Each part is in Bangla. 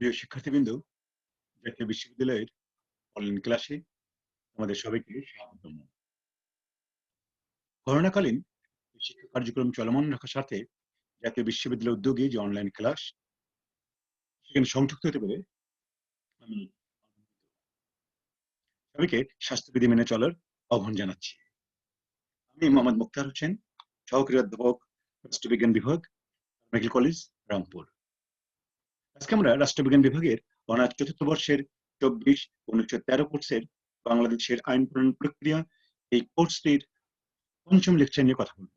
প্রিয় শিক্ষার্থীবৃন্দ, জাতীয় বিশ্ববিদ্যালয়ের অনলাইন ক্লাসে আমাদের সবাইকে স্বাগতম। করোনাকালীন শিক্ষা কার্যক্রম চলমান রাখার সাথে জাতীয় বিশ্ববিদ্যালয় উদ্যোগে যে অনলাইন ক্লাস সেখানে সংযুক্ত হতে পেরে আমি সবাইকে স্বাস্থ্যবিধি মেনে চলার আহ্বান জানাচ্ছি। আমি মোহাম্মদ মুক্তার হোসেন, সহকারী অধ্যাপক, রাষ্ট্রবিজ্ঞান বিভাগ, মেডিকেল কলেজ, রংপুর। আজকে আমরা রাষ্ট্রবিজ্ঞান বিভাগের অনার্স চতুর্থ বর্ষের 24-1913 কোর্সের বাংলাদেশের আইন প্রণয়ন প্রক্রিয়া এই কোর্সটির পঞ্চম লেকচার নিয়ে কথা বলব।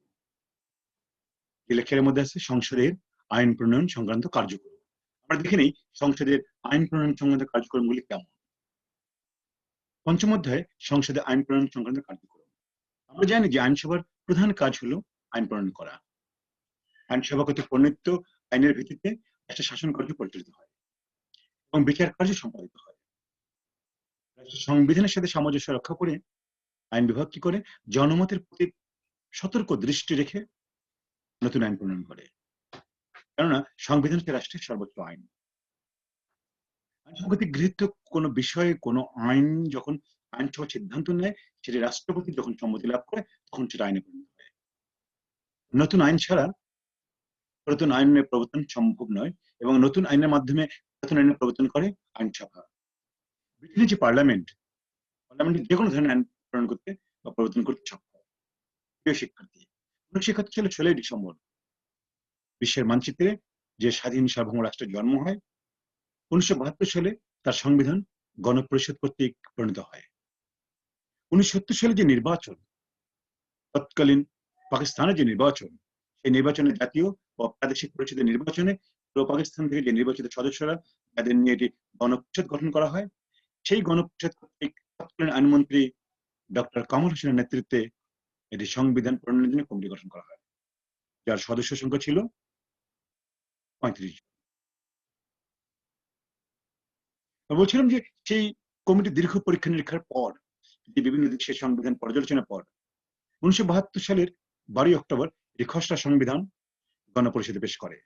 এই লেকচারের মধ্যে আছে সংসদের আইন প্রণয়ন সংক্রান্ত কার্যক্রম। আমরা দেখে নেই সংসদের আইন প্রণয়ন সংক্রান্ত কার্যক্রমগুলি কেমন। পঞ্চম অধ্যায়ে সংসদে আইন প্রণয়ন সংক্রান্ত কার্যক্রম। আমরা জানি যে আইনসভার প্রধান কাজ হলো আইন প্রণয়ন করা। আইনসভা কর্তৃক প্রণীত আইনের ভিত্তিতে রাষ্ট্রের শাসন কার্য পরিচালিত হয় এবং বিচার কার্য সম্পাদিত হয়। রাষ্ট্রের সংবিধানের সাথে সামঞ্জস্য রক্ষা করে আইন বিভাগ কি করে? জনমতের প্রতি সতর্ক দৃষ্টি রেখে নতুন আইন প্রণয়ন করে, কেননা সংবিধান হচ্ছে রাষ্ট্রের সর্বোচ্চ আইন। আইনসভা কর্তৃক গৃহীত কোনো বিষয়ে কোনো আইন যখন আইনসভা সিদ্ধান্ত নেয়, সেটি রাষ্ট্রপতি যখন সম্মতি লাভ করে তখন সেটা আইনে পরিণত হয়। নতুন আইন ছাড়া নতুন আইনের প্রবর্তন সম্ভব নয় এবং নতুন আইনের মাধ্যমে নতুন আইনের প্রবর্তন করে আইনসভা। ব্রিটেনের যে পার্লামেন্টের যে কোনো ধরনের আইন প্রণয়ন করতে বা প্রবর্তন করতে সক্ষম। প্রিয় শিক্ষার্থী, 1971 সালের 16 ডিসেম্বর বিশ্বের মানচিত্রে যে স্বাধীন সার্বভৌম রাষ্ট্রের জন্ম হয়, 1972 সালে তার সংবিধান গণপরিষদ কর্তৃক প্রণীত হয়। 1970 সালে যে নির্বাচন, তৎকালীন পাকিস্তানের যে নির্বাচন, সেই নির্বাচনে জাতীয় ও প্রাদেশিক পরিষদের নির্বাচনে পূর্ব পাকিস্তান থেকে যে নির্বাচিত সদস্যরা, তাদের নিয়ে এটি গণপরিষদ গঠন করা হয়। সেই গণপরিষদ কর্তৃক তৎকালীন আইনমন্ত্রী ডক্টর কামাল হোসেনের নেতৃত্বে এটি সংবিধান প্রণয়নের জন্য কমিটি গঠন করা হয়, যার সদস্য সংখ্যা ছিল 35 জন। বলছিলাম যে সেই কমিটি দীর্ঘ পরীক্ষা নিরীক্ষার পর, বিভিন্ন দেশের সংবিধান পর্যালোচনার পর 1972 সালের 12 অক্টোবর এই খসড়া সংবিধান গণপরিষদে পেশ করে।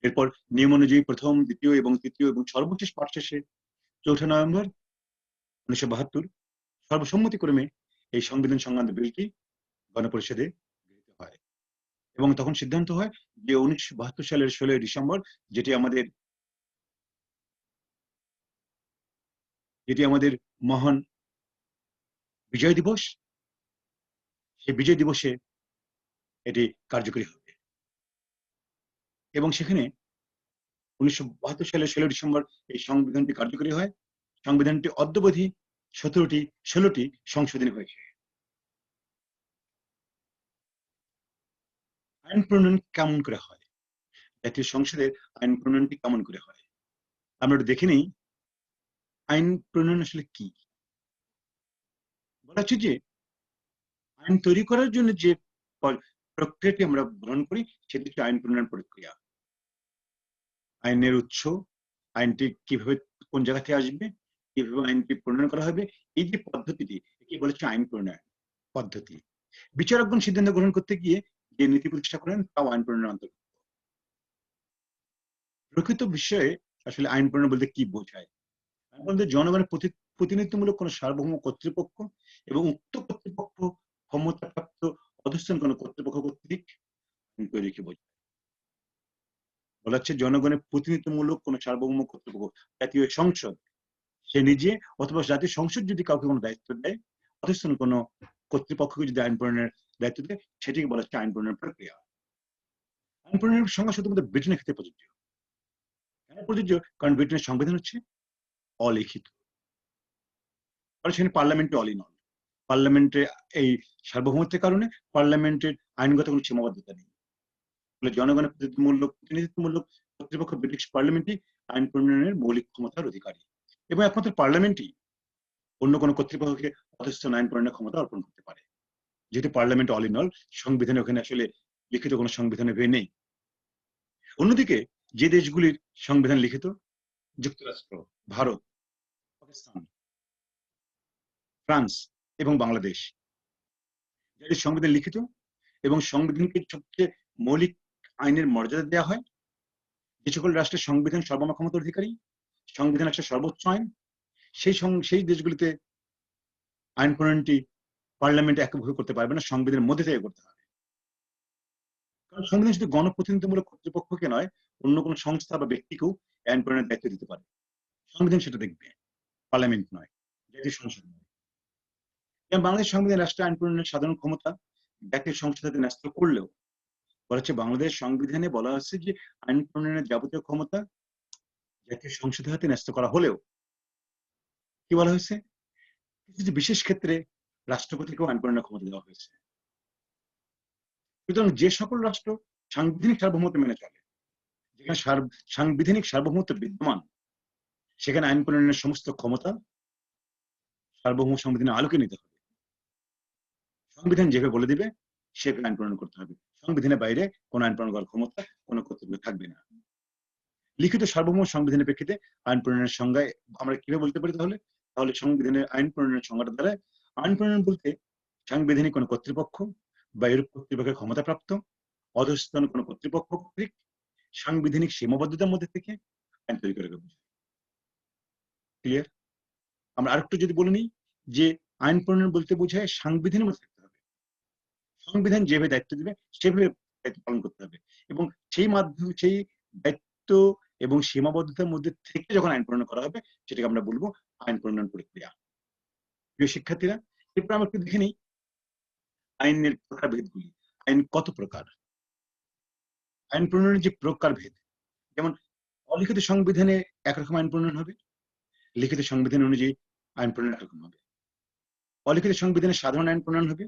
এরপর নিয়ম অনুযায়ী প্রথম, দ্বিতীয় এবং তৃতীয় এবং সর্বশেষ পাঠ শেষে 4 নভেম্বর 1972 সর্বসম্মতিক্রমে এই সংবিধান সংক্রান্ত বিলটি গণপরিষদে গৃহীত হয় এবং তখন সিদ্ধান্ত হয় যে 1972 সালের 16 ডিসেম্বর, যেটি আমাদের মহান বিজয় দিবস, সেই বিজয় দিবসে এটি কার্যকরী হবে। এবং সেখানে 1972 সালের 16 ডিসেম্বর এই সংবিধানটি কার্যকরী হয়। সংবিধানটি অদ্যাবধি 16টি সংশোধনী হয়েছে। আইন প্রণয়ন কেমন করে হয়? জাতীয় সংসদের আইন প্রণয়নটি কেমন করে হয়? আমরা একটু দেখে নিই আইন প্রণয়ন আসলে কি। বলা হচ্ছে যে আইন তৈরি করার জন্য যে প্রক্রিয়াটি আমরা গ্রহণ করি, সেটি হচ্ছে আইন প্রণয়ন প্রক্রিয়া। আইনের উৎস, আইনটি কিভাবে কোন জায়গা থেকে আসবে, কিভাবে আইনটি প্রণয়ন করা হবে, এই যে পদ্ধতিটি, একে বলেছে আইন প্রণয়ন পদ্ধতি। বিচারকগণ সিদ্ধান্ত গ্রহণ করতে গিয়ে যে নীতি প্রতিষ্ঠা করেন, তাও আইন প্রণয়নের অন্তর্গত। প্রকৃত বিষয়ে আসলে আইন প্রণয়ন বলতে কি বোঝায়? আইন বলতে জনগণের প্রতিনিধিত্বমূলক কোন সার্বভৌম কর্তৃপক্ষ এবং উক্ত কর্তৃপক্ষ ক্ষমতাপ্রাপ্ত অধস্তন কোন কর্তৃপক্ষ কর্তৃক আইন তৈরিকে বোঝায়। বলা হচ্ছে জনগণের প্রতিনিধিত্বমূলক কোন সার্বভৌম কর্তৃপক্ষ, জাতীয় সংসদ, সে নিজে অথবা জাতীয় সংসদ যদি কাউকে কোনো দায়িত্ব দেয়, অথচ কোনো কর্তৃপক্ষকে যদি আইন প্রণয়নের দায়িত্ব দেয়, সেটিকে বলা হচ্ছে আইন প্রণয়নের প্রক্রিয়া। আইন প্রণয়নের সংজ্ঞা শুধুমাত্র ব্রিটেনের ক্ষেত্রে প্রযোজ্য। কেন প্রযোজ্য? কারণ ব্রিটেনের সংবিধান হচ্ছে অলিখিত। সেখানে পার্লামেন্টে অল ইন অল। পার্লামেন্টে এই সার্বভৌমত্বের কারণে পার্লামেন্টের আইনগত কোনো সীমাবদ্ধতা নেই। ফলে জনগণের প্রতিনিধিত্বমূলক কর্তৃপক্ষ ব্রিটিশ পার্লামেন্টই আইন প্রণয়নের মৌলিক ক্ষমতার অধিকারী এবং একমাত্র পার্লামেন্টই অন্য কোনো কর্তৃপক্ষকে অধস্তন আইন প্রণয়নের ক্ষমতা অর্পণ করতে পারে। যেহেতু পার্লামেন্ট অল ইন অল, সংবিধানে ওখানে আসলে লিখিত কোনো সংবিধানের ভে নেই। অন্যদিকে যে দেশগুলির সংবিধান লিখিত, যুক্তরাষ্ট্র, ভারত, পাকিস্তান, ফ্রান্স এবং বাংলাদেশ, যাদের সংবিধান লিখিত এবং সংবিধানকে সবচেয়ে মৌলিক আইনের মর্যাদা দেওয়া হয়, যে সকল রাষ্ট্রের সংবিধান সর্বমোট ক্ষমতার অধিকারী, সংবিধান একটা সর্বোচ্চ আইন, সেই দেশগুলিতে আইন প্রণয়নটি পার্লামেন্ট এককভাবে করতে পারবে না, সংবিধানের মধ্যে থেকে করতে হবে। কারণ সংবিধান শুধু গণপ্রতিনিধিমূলক কর্তৃপক্ষকে নয়, অন্য কোনো সংস্থা বা ব্যক্তিকেও আইন প্রণয়নের দায়িত্ব দিতে পারে। সংবিধান সেটা দেখবে, পার্লামেন্ট নয়, জাতীয় সংসদ নয়। যেমন বাংলাদেশ সংবিধান রাষ্ট্র আইন প্রণয়নের সাধারণ ক্ষমতা জাতীয় সংসদ হাতে ন্যস্ত করলেও বলা হচ্ছে বাংলাদেশ সংবিধানে বলা হচ্ছে যে আইন প্রণয়নের যাবতীয় ক্ষমতা জাতীয় সংসদের হাতে ন্যস্ত করা হলেও কি বলা হয়েছে, কিছু বিশেষ ক্ষেত্রে রাষ্ট্রপতিকেও আইন প্রণয়নের ক্ষমতা দেওয়া হয়েছে। সুতরাং যে সকল রাষ্ট্র সাংবিধানিক সার্বভৌমত্ব মেনে চলে, যেখানে সাংবিধানিক সার্বভৌমত্ব বিদ্যমান, সেখানে আইন প্রণয়নের সমস্ত ক্ষমতা সার্বভৌম সংবিধানের আলোকে নিতে হবে। সংবিধান যেভাবে বলে দিবে সেভাবে আইন প্রণয়ন করতে হবে। সংবিধানের বাইরে কোন আইন প্রণয়ন করার ক্ষমতা কোন কর্তৃপক্ষ থাকবে না। লিখিত সার্বভৌম সংবিধানের প্রেক্ষিতে আইন প্রণয়নের সংজ্ঞায় আমরা কিভাবে বলতে পারি তাহলে? তাহলে সংবিধানের আইন প্রণয়নের সংজ্ঞাটা দ্বারা আইন প্রণয়ন বলতে সাংবিধানিক কোন কর্তৃপক্ষ বা এরূপ কর্তৃপক্ষের ক্ষমতাপ্রাপ্ত অধস্তন কোন কর্তৃপক্ষ কর্তৃক সাংবিধানিক সীমাবদ্ধতার মধ্যে থেকে আইন তৈরি করে বোঝায়। ক্লিয়ার? আমরা আরেকটু যদি বলে নিই যে আইন প্রণয়ন বলতে বোঝায় সাংবিধানের মধ্যে থাকতে হবে, সংবিধান যেভাবে দায়িত্ব দিবে সেভাবে দায়িত্ব পালন করতে হবে, এবং সেই মাধ্যমে সেই দায়িত্ব এবং সীমাবদ্ধতার মধ্যে থেকে যখন আইন প্রণয়ন করা হবে সেটাকে আমরা বলবো আইন প্রণয়ন প্রক্রিয়া। প্রিয় শিক্ষার্থীরা, এরপর আমরা একটু দেখে নিই আইনের প্রকারভেদগুলি। আইন কত প্রকার, আইন প্রণয়নের যে প্রকারভেদ, যেমন অলিখিত সংবিধানে একরকম আইন প্রণয়ন হবে, লিখিত সংবিধান অনুযায়ী আইন প্রণয়ন একরকম হবে। অলিখিত সংবিধানে সাধারণ আইন প্রণয়ন হবে,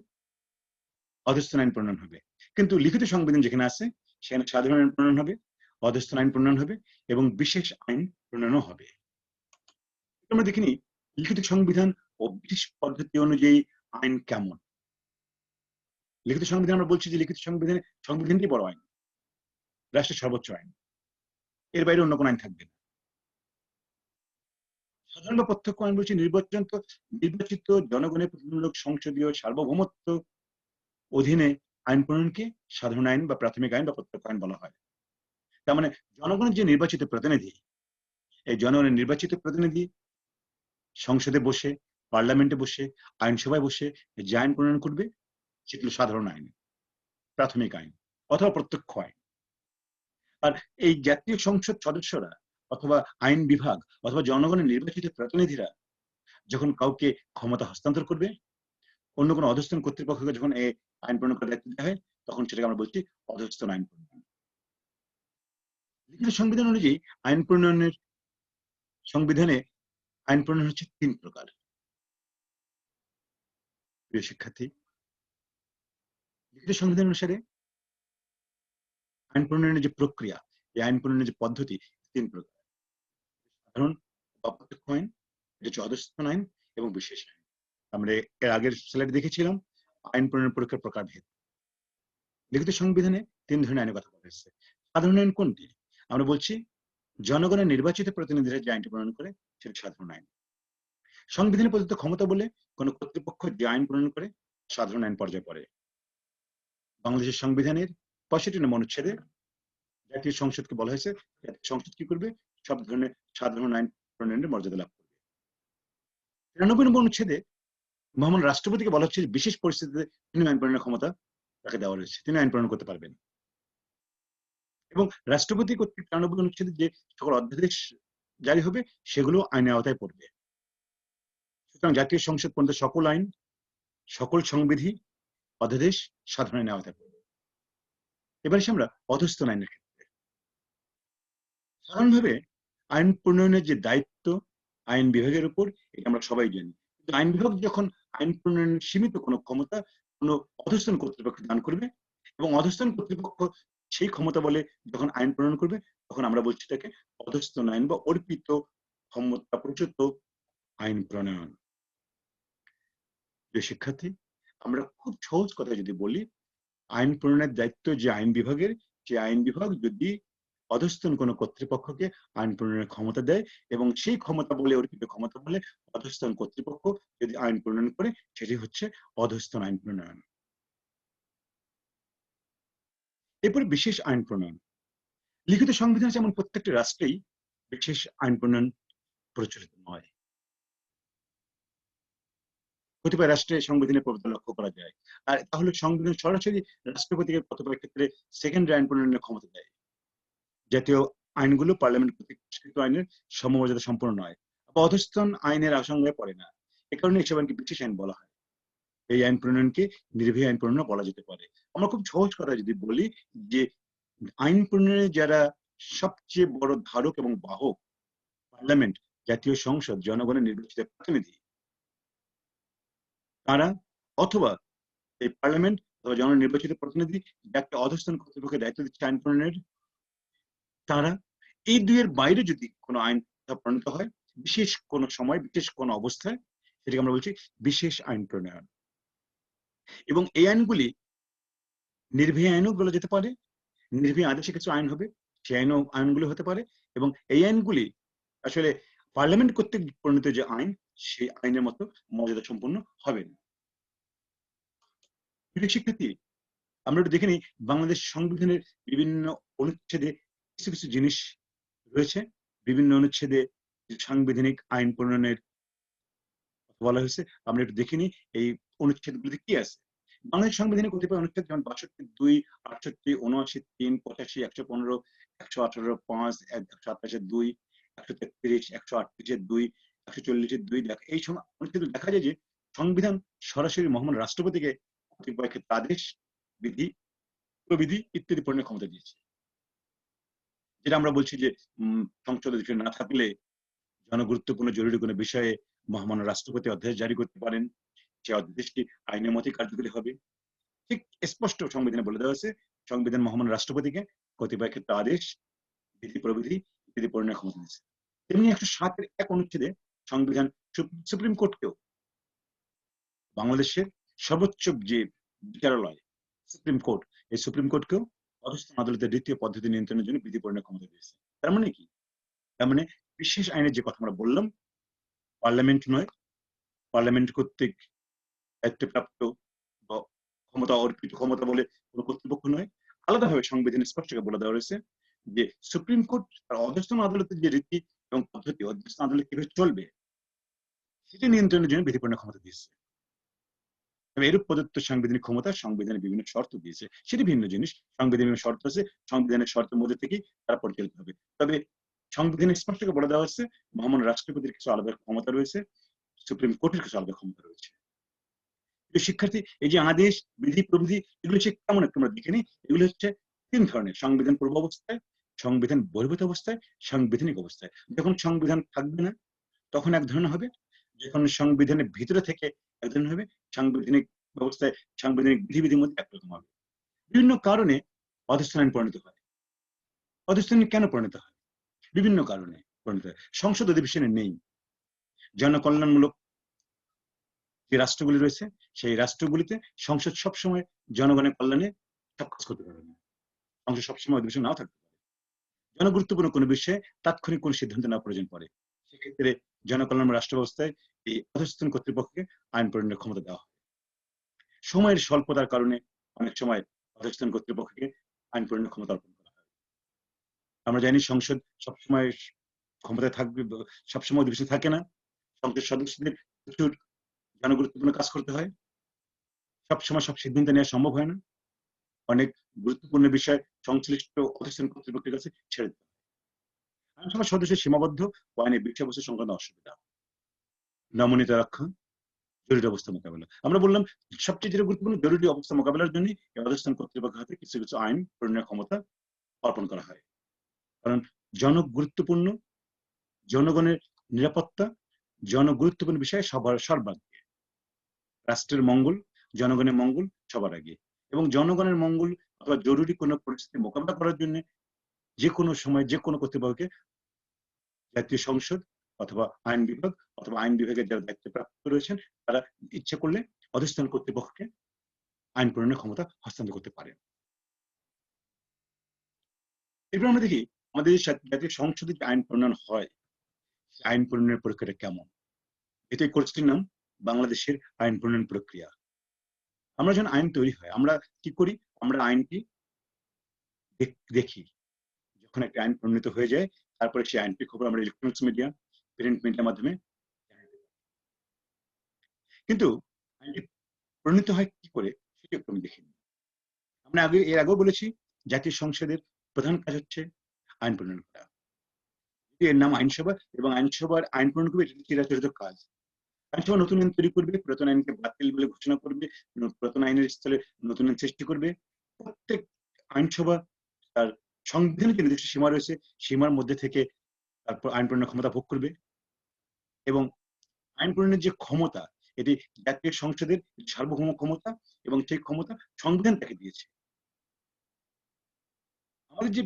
অধস্তন আইন প্রণয়ন হবে। কিন্তু লিখিত সংবিধান যেখানে আছে সেখানে সাধারণ আইন প্রণয়ন হবে, অধস্তন আইন প্রণয়ন হবে এবং বিশেষ আইন প্রণয়নও হবে। আমরা দেখিনি লিখিত সংবিধান ও ব্রিটিশ পদ্ধতি অনুযায়ী আইন কেমন। লিখিত সংবিধান আমরা বলছি যে লিখিত সংবিধানটি বড় আইন, রাষ্ট্রের সর্বোচ্চ আইন, এর বাইরে অন্য কোন আইন থাকবে না। সাধারণ বা প্রত্যক্ষ আইন বলছি নির্বাচিত জনগণের প্রতিনিধিমূলক সংসদীয় সার্বভৌমত্ব অধীনে আইন প্রণয়নকে সাধারণ আইন বা প্রাথমিক আইন বা প্রত্যক্ষ আইন বলা হয়। তার মানে জনগণের যে নির্বাচিত প্রতিনিধি, এই জনগণের নির্বাচিত প্রতিনিধি সংসদে বসে, পার্লামেন্টে বসে, আইনসভায় বসে যে আইন প্রণয়ন করবে সেগুলো সাধারণ আইন, প্রাথমিক আইন অথবা প্রত্যক্ষ আইন। আর এই জাতীয় সংসদ সদস্যরা অথবা আইন বিভাগ অথবা জনগণের নির্বাচিত প্রতিনিধিরা যখন কাউকে ক্ষমতা হস্তান্তর করবে, অন্য কোনো অধস্তন কর্তৃপক্ষকে যখন এই আইন প্রণয়ন করার দায়িত্ব দেওয়া হয়, তখন সেটাকে আমরা বলছি অধস্তন আইন প্রণয়ন। লিখিত সংবিধান অনুযায়ী আইন প্রণয়নের সংবিধানে আইন প্রণয়ন হচ্ছে 3 প্রকার। প্রিয় শিক্ষার্থী, লিখিত সংবিধান অনুসারে আইন প্রণয়নের যে প্রক্রিয়া, এই আইন প্রণয়নের যে পদ্ধতি 3 প্রকার। সাধারণ বা প্রত্যক্ষ আইন, এটা হচ্ছে অধস্তন আইন এবং বিশেষ আইন। আমরা এর আগের স্লাইডে দেখেছিলাম আইন প্রণয়নের প্রকারভেদ। লিখিত সংবিধানে 3 ধরনের আইনের কথা বলা হয়েছে। সাধারণ আইন কোনটি? আমরা বলছি জনগণের নির্বাচিত প্রতিনিধিরা যে আইনটি প্রণয়ন করে সেটা সাধারণ আইন। সংবিধানে প্রদত্ত ক্ষমতা বলে কোন কর্তৃপক্ষ যে আইন প্রণয়ন করে সাধারণ আইন পর্যায়ে পড়ে। বাংলাদেশের সংবিধানের 65 নম্বর অনুচ্ছেদে জাতীয় সংসদকে বলা হয়েছে জাতীয় সংসদ কি করবে, সব ধরনের সাধারণ আইন প্রণয়নের মর্যাদা লাভ করবে। 93 নম্বর অনুচ্ছেদে মহামান্য রাষ্ট্রপতিকে বলা হচ্ছে বিশেষ পরিস্থিতিতে তিনি আইন প্রণয়নের ক্ষমতা তাকে দেওয়া রয়েছে, তিনি আইন প্রণয়ন করতে পারবেন। এবং রাষ্ট্রপতি কর্তৃক 93 অনুচ্ছেদে যে সকল অধ্যাদেশ জারি হবে সেগুলো আইনের আওতায় পড়বে। সুতরাং জাতীয় সংসদ পর্যন্ত সকল আইন, সকল সংবিধি, অধ্যাদেশ সাধারণ আইনের আওতায় পড়বে। এবার এসে আমরা অধস্তন আইনের ক্ষেত্রে সাধারণভাবে আইন প্রণয়নের যে দায়িত্ব আইন বিভাগের উপর, এটা আমরা সবাই জানি। কিন্তু আইন বিভাগ যখন আইন প্রণয়নের সীমিত কোনো ক্ষমতা কোনো অধস্তন কর্তৃপক্ষ দান করবে এবং অধস্তন কর্তৃপক্ষ সেই ক্ষমতা বলে যখন আইন প্রণয়ন করবে, তখন আমরা বলছি তাকে অধস্তন আইন বা অর্পিত ক্ষমতা প্রযুক্ত আইন প্রণয়ন। যে শিক্ষার্থী, আমরা খুব সহজ কথা যদি বলি, আইন প্রণয়নের দায়িত্ব যে আইন বিভাগের, যে আইন বিভাগ যদি অধস্তন কোন কর্তৃপক্ষকে আইন প্রণয়নের ক্ষমতা দেয় এবং সেই ক্ষমতা বলে অর্পিত ক্ষমতা বলে অধস্তন কর্তৃপক্ষ যদি আইন প্রণয়ন করে, সেটি হচ্ছে অধস্তন আইন প্রণয়ন। এরপরে বিশেষ আইন প্রণয়ন। লিখিত সংবিধান যেমন প্রত্যেকটি রাষ্ট্রেই বিশেষ আইন প্রণয়ন প্রচলিত নয়। কতিপয় রাষ্ট্রে সংবিধানের প্রবর্তন লক্ষ্য করা যায়। আর তাহলে সংবিধান সরাসরি রাষ্ট্রপতিকে কতিপয় ক্ষেত্রে সেকেন্ডারি আইন প্রণয়নের ক্ষমতা দেয়। জাতীয় আইনগুলো পার্লামেন্ট কর্তৃক পাশকৃত আইনের সমমর্যাদা সম্পন্ন নয় বা অধস্তন আইনের আশঙ্কায় পড়ে না। এ কারণে এসব আইনকে ব্রিটিশ আইন বলা হয়। এই আইন প্রণয়নকে নির্বাহী আইন প্রণয়ন বলা যেতে পারে। আমরা খুব সহজ কথা যদি বলি যে আইন প্রণয়নে যারা সবচেয়ে বড় ধারক এবং বাহক পার্লামেন্ট, জাতীয় সংসদ, জনগণের নির্বাচিত প্রতিনিধি তারা, অথবা এই পার্লামেন্ট অথবা জননির্বাচিত প্রতিনিধি যাকে অধস্তন কর্তৃপক্ষের দায়িত্ব দিচ্ছে আইন প্রণয়নের, তারা এই দুইয়ের বাইরে যদি কোনো আইন প্রণীত হয় বিশেষ কোনো সময় বিশেষ কোনো অবস্থায়, সেটাকে আমরা বলছি বিশেষ আইন প্রণয়ন। এবং এই আইনগুলি নির্বাহী আইনও বলা যেতে পারে, নির্বাহী আদেশে কিছু আইন হবে, সেই আইনগুলি হতে পারে। এবং এই আইনগুলি আসলে পার্লামেন্ট কর্তৃক প্রণীত যে আইন, সেই আইনের মতো মর্যাদা সম্পন্ন হবে না। প্রিয় শিক্ষার্থী, আমরা একটু দেখে নিই বাংলাদেশ সংবিধানের বিভিন্ন অনুচ্ছেদে কিছু কিছু জিনিস রয়েছে। বিভিন্ন অনুচ্ছেদে সাংবিধানিক আইন প্রণয়নের বলা হয়েছে। আমরা একটু দেখে নিই এই অনুচ্ছেদগুলিতে কি আছে। বাংলাদেশ সংবিধানের কতিপয় অনুচ্ছেদ যেমন 62, 68, 79, 3, 85, 115, 118, 5, 127, 2, 133, 138, 2, 140, 2 এই সময় অনুচ্ছেদ দেখা যায় যে সংবিধান সরাসরি মহামান্য রাষ্ট্রপতিকে কতিপয় ক্ষেত্রে আদেশ, বিধি, প্রবিধি ইত্যাদি প্রণয়নের ক্ষমতা দিয়েছে। যেটা আমরা বলছি যে সংসদ অধিবেশন না থাকলে জনগুরুত্বপূর্ণ জরুরি কোনো বিষয়ে মহামান্য রাষ্ট্রপতি অধ্যাদেশ জারি করতে পারেন, সে অধ্যাদেশটি আইনের মতোই কার্যকরী হবে। ঠিক স্পষ্ট সংবিধানে বলে দেওয়া হয়েছে সংবিধান মহামান্য রাষ্ট্রপতিকে কতিপয় ক্ষেত্রে আদেশ, বিধি, প্রবিধি ইত্যাদি প্রণয়নের ক্ষমতা দিয়েছে। তেমনি 107-এর 1 অনুচ্ছেদে সংবিধান সুপ্রিম কোর্টকেও, বাংলাদেশের সর্বোচ্চ যে বিচারালয় সুপ্রিম কোর্ট, এই সুপ্রিম কোর্টকেও অধস্তন আদালতের দ্বিতীয় পদ্ধতি নিয়ন্ত্রণের জন্য বিধি প্রণয়নের ক্ষমতা দিয়েছে। তার মানে কি? তার মানে বিশেষ আইনের যে কথা আমরা বললাম, পার্লামেন্ট নয়, পার্লামেন্ট কর্তৃক দায়িত্বপ্রাপ্ত বা ক্ষমতা অর্পিত ক্ষমতা বলে কোনো কর্তৃপক্ষ নয়। আলাদাভাবে সংবিধানে স্পষ্ট বলে দেওয়া রয়েছে যে সুপ্রিম কোর্ট তার অধস্তন আদালতের যে রীতি এবং পদ্ধতি, অধস্তন আদালত কিভাবে চলবে সেটা নিয়ন্ত্রণের জন্য বিধি প্রণয়নের ক্ষমতা দিয়েছে। এরূপ প্রদত্ত সাংবিধানিক ক্ষমতা সংবিধানের বিভিন্ন শর্ত দিয়েছে, সেটি ভিন্ন জিনিস। সংবিধানের বিভিন্ন শর্ত আছে, সংবিধানের শর্তের মধ্যে থেকেই তারা পরিচালিত হবে। তবে সংবিধানে স্পষ্ট বলে দেওয়া হচ্ছে মহামান্য রাষ্ট্রপতির কিছু আলাদা ক্ষমতা রয়েছে, সুপ্রিম কোর্টের কিছু আলাদা ক্ষমতা রয়েছে। শিক্ষার্থী, এই যে আদেশ, বিধি, প্রবিধি এগুলো হচ্ছে কেমন একটু আমরা দেখে নিই। এগুলো হচ্ছে 3 ধরনের: সংবিধান পূর্ব অবস্থায়, সংবিধান বহির্ভূত অবস্থায়, সাংবিধানিক অবস্থায়। যখন সংবিধান থাকবে না তখন এক ধরনের হবে, যখন সংবিধানের ভিতরে থেকে এক ধরনের হবে, সাংবিধানিক ব্যবস্থায় সাংবিধানিক বিধিবিধির মধ্যে একরকম হবে। বিভিন্ন কারণে অধস্তন আইন প্রণীত হয়। অধস্তন কেন প্রণীত হয়? বিভিন্ন কারণে প্রণীত হয়। সংসদ অধিবেশনে নেই, জনকল্যাণমূলক যে রাষ্ট্রগুলি রয়েছে সেই রাষ্ট্রগুলিতে সংসদ সবসময় জনগণের কল্যাণে সব কাজ করতে পারে না, সংসদ সবসময় অধিবেশন নাও থাকতে পারে। জনগুরুত্বপূর্ণ কোনো বিষয়ে তাৎক্ষণিক কোনো সিদ্ধান্ত নেওয়া প্রয়োজন পড়ে, সেক্ষেত্রে জনকল্যাণ রাষ্ট্র ব্যবস্থায় এই অধস্তন কর্তৃপক্ষকে আইন প্রণয়নের ক্ষমতা দেওয়া হয়। সময়ের স্বল্পতার কারণে অনেক সময় অধস্তন কর্তৃপক্ষকে আইন প্রণয়নের ক্ষমতা অর্পণ করা হয়। আমরা জানি সংসদ সবসময় ক্ষমতায় থাকবে, সবসময় অধিবেশন থাকে না। সংসদ সদস্যদের প্রচুর জনগুরুত্বপূর্ণ কাজ করতে হয়, সবসময় সব সিদ্ধান্ত নেওয়া সম্ভব হয় না। অনেক গুরুত্বপূর্ণ বিষয় সংশ্লিষ্ট অধস্তন কর্তৃপক্ষের কাছে ছেড়ে দিতে হয়। আইনসভার সদস্যের সীমাবদ্ধ ও আইনের বিষয়বস্তু সংক্রান্ত অসুবিধা, নমনীয়তা রক্ষা, জরুরি অবস্থা মোকাবেলা। আমরা বললাম সবচেয়ে যেটা গুরুত্বপূর্ণ, জরুরি অবস্থা মোকাবেলার জন্য অধস্তন কর্তৃপক্ষের হাতে কিছু কিছু আইন প্রণয়নের ক্ষমতা অর্পণ করা হয়। কারণ জনগুরুত্বপূর্ণ, জনগণের নিরাপত্তা, জনগুরুত্বপূর্ণ বিষয়ে সবার সর্বাগ্রে, রাষ্ট্রের মঙ্গল, জনগণের মঙ্গল সবার আগে। এবং জনগণের মঙ্গল অথবা জরুরি কোনো পরিস্থিতি মোকাবেলা করার জন্য যে কোনো সময় যে কোনো কর্তৃপক্ষকে জাতীয় সংসদ অথবা আইন বিভাগ অথবা আইন বিভাগের যারা দায়িত্বপ্রাপ্ত রয়েছেন তারা ইচ্ছে করলে অধস্তন কর্তৃপক্ষকে আইন প্রণয়নের ক্ষমতা হস্তান্তর করতে পারে। এরপর আমরা দেখি আমাদের জাতীয় সংসদে যে আইন প্রণয়ন হয়, আইন প্রণয়নের প্রক্রিয়াটা কেমন। এটা এই কোর্সটির নাম বাংলাদেশের আইন প্রণয়ন প্রক্রিয়া। আমরা যখন আইন তৈরি হয় আমরা কি করি? আমরা আইনটি দেখি, যখন একটা আইন প্রণীত হয়ে যায় তারপরে সেই আইনটির খবর আমরা ইলেকট্রনিক্স মিডিয়া, প্রিন্ট মিডিয়ার মাধ্যমে জানতে পারি। কিন্তু আইনটি প্রণীত হয় কি করে সেটা একটু আমি দেখে নিই। আমরা এর আগেও বলেছি জাতীয় সংসদের প্রধান কাজ হচ্ছে আইন প্রণয়ন করা। এর নাম আইনসভা, এবং আইনসভার আইন প্রণয়ন করবে এটা চিরাচরিত কাজ। আইনসভা নতুন আইন তৈরি করবে, পুরাতন আইনকে বাতিল বলে ঘোষণা করবে, পুরাতন আইনের স্থলে নতুন আইন সৃষ্টি করবে। প্রত্যেক আইনসভা তার সংবিধানের যে নির্দিষ্ট সীমা রয়েছে সীমার মধ্যে থেকে তারপর আইন প্রণয়নের ক্ষমতা ভোগ করবে, এবং আইন প্রণয়নের যে ক্ষমতা এটি জাতীয় সংসদের সার্বভৌম ক্ষমতা, এবং সেই ক্ষমতা সংবিধান তাকে দিয়েছে। আমাদের যে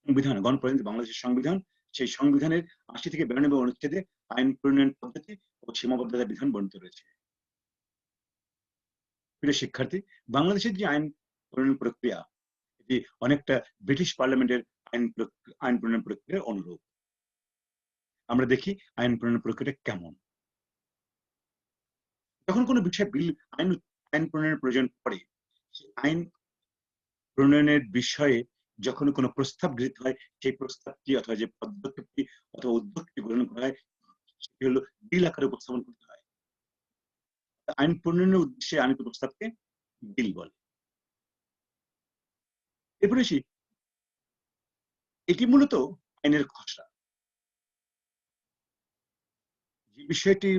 সংবিধান, গণপ্রজাতন্ত্রী বাংলাদেশের সংবিধান, সেই সংবিধানের ৮০ থেকে ৯২ অনুচ্ছেদে আইন প্রণয়ন পদ্ধতি ও সীমাবদ্ধতা বিধান বর্ণিত রয়েছে। প্রিয় শিক্ষার্থী, বাংলাদেশের যে আইন প্রণয়ন প্রক্রিয়া এটি অনেকটা ব্রিটিশ পার্লামেন্টের আইন প্রণয়ন প্রক্রিয়ার অনুরূপ। আমরা দেখি আইন প্রণয়ন প্রক্রিয়াটা কেমন। যখন কোনো বিষয়ে বিল আইন প্রণয়নের প্রয়োজন পড়ে, সেই আইন প্রণয়নের বিষয়ে যখন কোনো প্রস্তাব গৃহীত হয়, সেই প্রস্তাবটি অথবা যে পদক্ষেপটি অথবা উদ্যোগটি গ্রহণ করা হয় সেটি হলো বিল আকারে উপস্থাপন করতে হয়। আইন প্রণয়নের উদ্দেশ্যে আনিত প্রস্তাবকে বিল বলে। এরপরে আসি, এটি মূলত আইনের খসড়া। যে বিষয়টির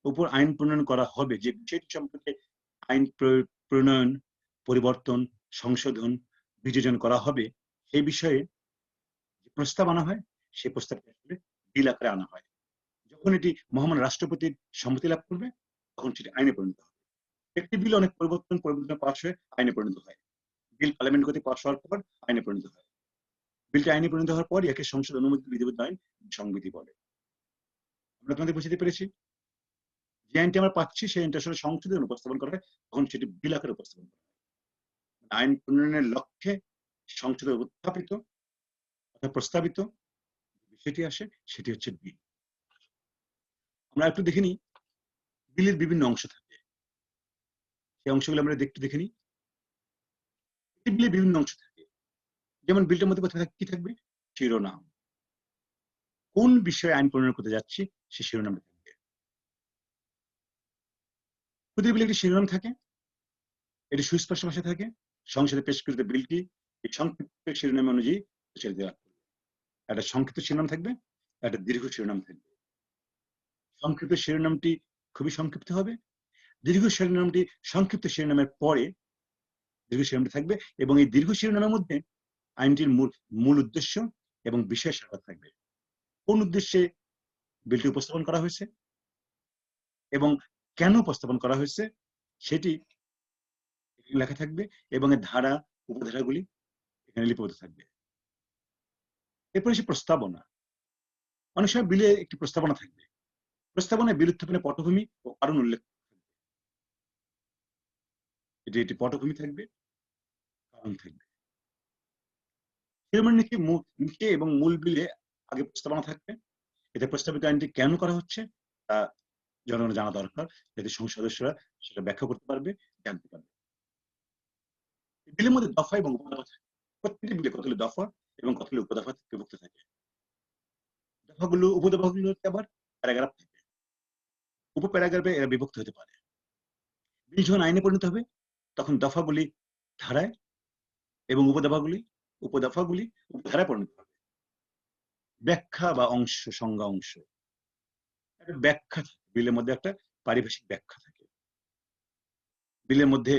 উপর আইন প্রণয়ন করা হবে, যে বিষয়টি সম্পর্কে আইন প্রণয়ন, পরিবর্তন, সংশোধন, বিযোজন করা হবে, সেই বিষয়ে যে প্রস্তাব আনা হয় সেই প্রস্তাবটি আসলে বিল আকারে আনা হয়। যখন এটি মহামান্য রাষ্ট্রপতির সম্মতি লাভ করবে তখন সেটি আইনে পরিণত হবে। একটি বিল অনেক পরিবর্তন পাস হয়ে আইনে পরিণত হয়। বিল পার্লামেন্ট কর্তৃক পাস হওয়ার পর আইনে পরিণত হয়। বিলটি আইনে পরিণত হওয়ার পর একে সংসদ অনুমোদিত বিধিবদ্ধ আইন সংবিধি বলে। আমরা তোমাদের বুঝতে পেরেছি? যে আইনটি আমরা পাচ্ছি সেই আইনটি আসলে সংসদে উপস্থাপন করা হয়, তখন সেটি বিল আকারে উপস্থাপন করা হয়। আইন প্রণয়নের লক্ষ্যে সংসদে উত্থাপিত অথবা প্রস্তাবিত বিষয়টি আসে, সেটি হচ্ছে বিল। আমরা একটু দেখে নিই বিলের বিভিন্ন অংশ থাকে, সেই অংশগুলো আমরা একটু দেখে নিই। বিলের বিভিন্ন অংশ থাকে, যেমন বিলটার মধ্যে কোথায় কি থাকবে? শিরোনাম, কোন বিষয়ে আইন প্রণয়ন করতে যাচ্ছি সেই শিরোনামটা থাকবে। প্রতিটি বিলে একটি শিরোনাম থাকে, এটি সুস্পষ্ট ভাষায় থাকে। সংসদে পেশকৃত বিলটি এই সংক্ষিপ্ত শিরোনাম অনুযায়ী প্রচারিত লাভ করবে। একটা সংক্ষিপ্ত শিরোনাম থাকবে, একটা দীর্ঘ শিরোনাম থাকবে। সংক্ষিপ্ত শিরোনামটি খুবই সংক্ষিপ্ত হবে, দীর্ঘ শিরোনামটি সংক্ষিপ্ত শিরোনামের পরে দীর্ঘ শিরোনামটি থাকবে, এবং এই দীর্ঘ শিরোনামের মধ্যে আইনটির মূল উদ্দেশ্য এবং বিষয় সারবত থাকবে। কোন উদ্দেশ্যে বিলটি উপস্থাপন করা হয়েছে এবং কেন উপস্থাপন করা হয়েছে সেটি লেখা থাকবে, এবং এর ধারা উপধারাগুলি এখানে লিপিবদ্ধ থাকবে। এরপর এসে প্রস্তাবনা। অনেক সময় বিলে একটি প্রস্তাবনা থাকবে, প্রস্তাবনায় বিল উত্থাপনের পটভূমি ও কারণ উল্লেখ থাকবে। এটি পটভূমি থাকবে, কারণ থাকবে। শিরোনামের নিচে এবং মূল বিলে আগে প্রস্তাবনা থাকবে, এতে প্রস্তাবিত আইনটি কেন করা হচ্ছে তা জনগণের জানা দরকার, যাতে সংসদ সদস্যরা সেটা ব্যাখ্যা করতে পারবে, জানতে পারবে। বিলের মধ্যে দফা এবং উপদফা থাকে। প্রত্যেকটি বিলে কতগুলো দফা এবং কতগুলো উপদফা বিভক্ত থাকে। দফাগুলো উপদফাগুলোতে আবার প্যারাগ্রাফ থাকে, উপপ্যারাগ্রাফে এরা বিভক্ত হতে পারে। বিল যখন আইনে পরিণত হবে তখন দফাগুলি ধারায় এবং উপদফাগুলি উপধারায় পরিণত হবে। ব্যাখ্যা বা অংশ, সংজ্ঞা অংশ, একটা ব্যাখ্যা থাকে বিলের মধ্যে, একটা পারিভাষিক ব্যাখ্যা থাকে। বিলের মধ্যে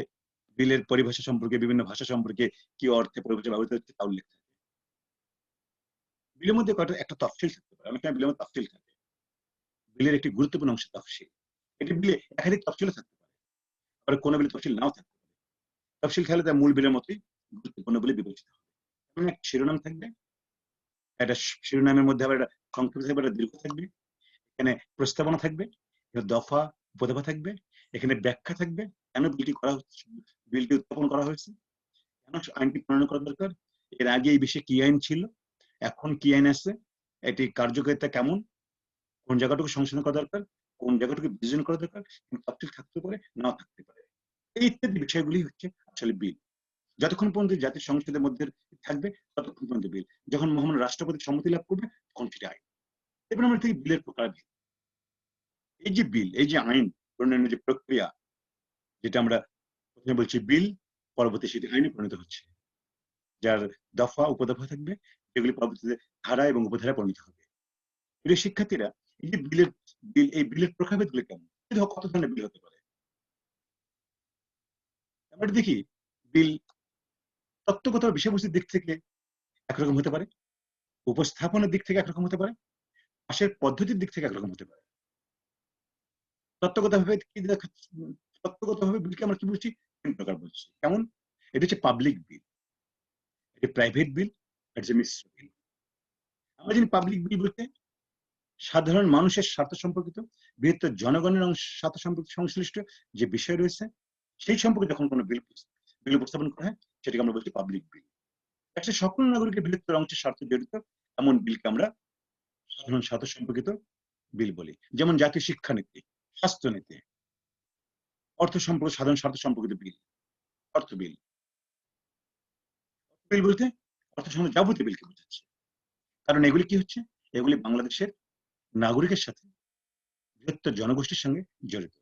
বিলের পরিভাষা সম্পর্কে, বিভিন্ন ভাষা সম্পর্কে কি অর্থে পরিভাষা ব্যবহৃত হচ্ছে তা উল্লেখ থাকে। বিলের মধ্যে একটা তফসিল থাকতে পারে, অনেক সময় বিলের মধ্যে তফসিল থাকে। বিলের একটি গুরুত্বপূর্ণ অংশ তফসিল। এটি বিলে একাধিক তফসিলও থাকতে পারে, আবার কোনো বিলে তফসিল নাও থাকতে পারে। তফসিল খেলে তার মূল বিলের মতোই গুরুত্বপূর্ণ বলে বিবেচিত হবে। একটা শিরোনাম থাকবে, একটা শিরোনামের মধ্যে আবার একটা সংক্ষিপ্ত থাকবে, একটা দীর্ঘ থাকবে। এখানে প্রস্তাবনা থাকবে, দফা উপদফা থাকবে, এখানে ব্যাখ্যা থাকবে, কেন বিলটি করা হচ্ছে, বিলটি উত্থাপন করা হয়েছে, কেন আইনটি প্রণয়ন করা দরকার, এর আগে এই বিষয়ে কি আইন ছিল, এখন কি আইন আছে, এটি কার্যকারিতা কেমন, কোন জায়গাটুকু সংশোধন করা দরকার, কোন জায়গাটুকু বিয়োজন করা দরকার, তফসিল থাকতে পারে, নাও থাকতে পারে। এই ইত্যাদি বিষয়গুলি হচ্ছে আসলে বিল। যতক্ষণ পর্যন্ত জাতীয় সংসদের মধ্যে থাকবে ততক্ষণ পর্যন্ত বিল, যখন মহামান্য রাষ্ট্রপতি সম্মতি লাভ করবে তখন সেটা আইন। এবার আমরা থেকে বিলের প্রকার, এই যে বিল, এই যে আইন প্রণয়নের যে প্রক্রিয়া, যেটা আমরা প্রথমে বলছি বিল, পরবর্তী সেটি আইনে পরিণত হচ্ছে, যার দফা উপদফা থাকবে, যেগুলি পরবর্তীতে ধারা এবং উপধারা পরিণত হবে। প্রিয় শিক্ষার্থীরা, এই যে এই বিলের প্রকারভেদ গুলো কেমন, কত ধরনের বিল হতে পারে? আমরা দেখি বিল তত্ত্বগত বিষয়বস্তুর দিক থেকে একরকম হতে পারে, উপস্থাপনের দিক থেকে একরকম হতে পারে, পাশের পদ্ধতির দিক থেকে একরকম হতে পারে। তত্ত্বগতভাবে বিলকে আমরা কি বলছি, তিন প্রকার বলছি। কেমন? এটা হচ্ছে পাবলিক বিল, এটা প্রাইভেট বিল, এটা হচ্ছে মিশ্র বিল। আমরা জানি পাবলিক বিল বলতে সাধারণ মানুষের স্বার্থ সম্পর্কিত, বৃহত্তর জনগণের স্বার্থ সম্পর্কিত সংশ্লিষ্ট যে বিষয় রয়েছে, সেই সম্পর্কে যখন কোনো বিল উপস্থাপন করা হয়, সেটাকে আমরা বলছি পাবলিক বিল। একটা সকল নাগরিকের বৃহত্তর অংশের স্বার্থ জড়িত এমন বিলকে আমরা সাধারণ স্বার্থ সম্পর্কিত বিল বলি। যেমন জাতীয় শিক্ষানীতি, স্বাস্থ্যনীতি, অর্থ সম্পর্ক, সাধারণ স্বার্থ সম্পর্কিত বিল, অর্থ বিল। বিল বলতে অর্থ সম্পর্কিত যাবতীয় বিলকে বোঝাচ্ছে, কারণ এগুলি কি হচ্ছে, এগুলি বাংলাদেশের নাগরিকের সাথে বৃহত্তর জনগোষ্ঠীর সঙ্গে জড়িত।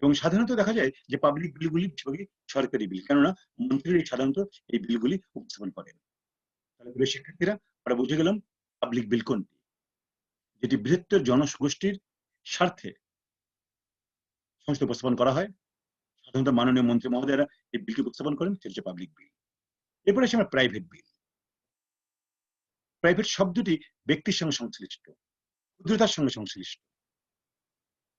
এবং সাধারণত দেখা যায় যে পাবলিক বিলগুলি বেশিরভাগই সরকারি বিল, কেননা মন্ত্রীরাই সাধারণত এই বিলগুলি উপস্থাপন করেন। তাহলে প্রিয় শিক্ষার্থীরা, আমরা বুঝে গেলাম পাবলিক বিল কোনটি, যেটি বৃহত্তর জনগোষ্ঠীর স্বার্থে সংস্থা উপস্থাপন করা হয়। সাধারণত মাননীয় মন্ত্রী মহোদয়রা এই বিলকে উপস্থাপন করেন, সেটা হচ্ছে পাবলিক বিল। এরপরে আসে আমরা প্রাইভেট বিল। প্রাইভেট শব্দটি ব্যক্তির সঙ্গে সংশ্লিষ্ট, ক্ষুদ্রতার সঙ্গে সংশ্লিষ্ট।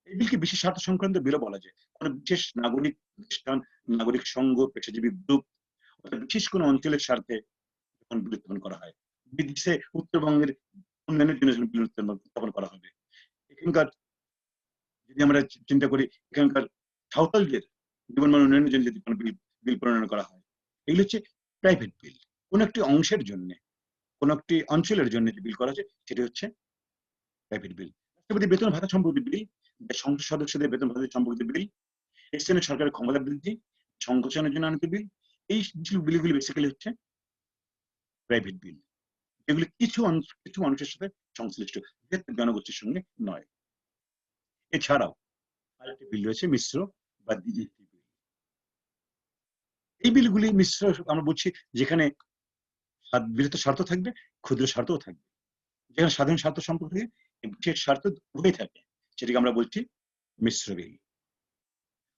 এই বিলকে বিশেষ স্বার্থ সংক্রান্ত বিলও বলা যায়। কোন বিশেষ নাগরিক প্রতিষ্ঠান, নাগরিক সংঘ, পেশাজীবী গ্রুপ, বিশেষ কোনো অঞ্চলের স্বার্থে যখন বিল উত্থাপন করা হয়, বিদেশে উত্তরবঙ্গের উন্নয়নের জন্য বিল উত্থাপন করা হবে, এখানকার যদি আমরা চিন্তা করি, এখানকার সাঁওতালদের জীবনমান উন্নয়নের জন্য যদি কোনো বিল প্রণয়ন করা হয়, এগুলো হচ্ছে প্রাইভেট বিল। কোন একটি অংশের জন্য, কোন একটি অঞ্চলের জন্য যে বিল করা হচ্ছে, সেটা হচ্ছে প্রাইভেট বিল। রাষ্ট্রপতি বেতন ভাতা সম্পর্কিত বিল, সংসদ সদস্যদের বেতন ভাতা সম্পর্কিত বিল, স্থানীয় সরকারের ক্ষমতা বৃদ্ধি, সংকোচনের জন্য আনিত বিল, এই বিলগুলি বেসিক্যালি হচ্ছে প্রাইভেট বিল, যেগুলি কিছু মানুষের সাথে সংশ্লিষ্ট, জনগোষ্ঠীর সঙ্গে নয়। এছাড়াও আরেকটি বিল রয়েছে মিশ্র বা দ্বিজাতীয় বিল। এই বিলগুলি মিশ্র আমরা বলছি যেখানে বৃহৎ স্বার্থ থাকবে, ক্ষুদ্র স্বার্থও থাকবে। যেখানে সাধারণ স্বার্থ সম্পর্কে বিশেষ স্বার্থ উভয় থাকে, সেটাকে আমরা বলছি মিশ্র বিল।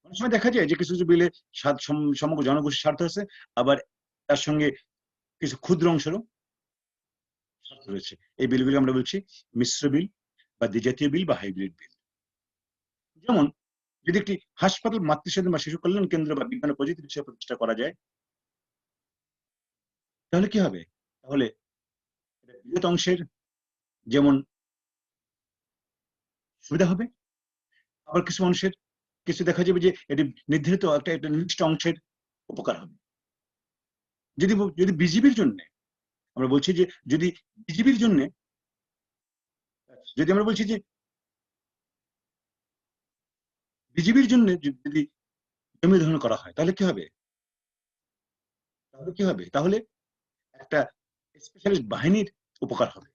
অনেক সময় দেখা যায় যে কিছু কিছু বিলে সমগ্র জনগোষ্ঠীর স্বার্থ আছে, আবার তার সঙ্গে কিছু ক্ষুদ্র অংশেরও স্বার্থ রয়েছে। এই বিলগুলি আমরা বলছি মিশ্র বিল বা দ্বিজাতীয় বিল বা হাইব্রিড বিল। যেমন যদি একটি হাসপাতাল, মাতৃস্বাধীন বা শিশু কল্যাণ কেন্দ্র বা বিজ্ঞান ও প্রযুক্তি বিষয়ে প্রতিষ্ঠা করা যায়, তাহলে কি হবে? তাহলে বৃহৎ অংশের যেমন সুবিধা হবে, আবার কিছু মানুষের কিছু দেখা যাবে যে এটি নির্ধারিত একটা নির্দিষ্ট অংশের উপকার হবে। যদি বিজিবির জন্য আমরা বলছি যে যদি বিজিবির জন্য যদি আমরা বলছি যে বিজিবির জন্য যদি জমি দখল করা হয়, তাহলে কি হবে? তাহলে একটা স্পেশালিস্ট বাহিনীর উপকার হবে,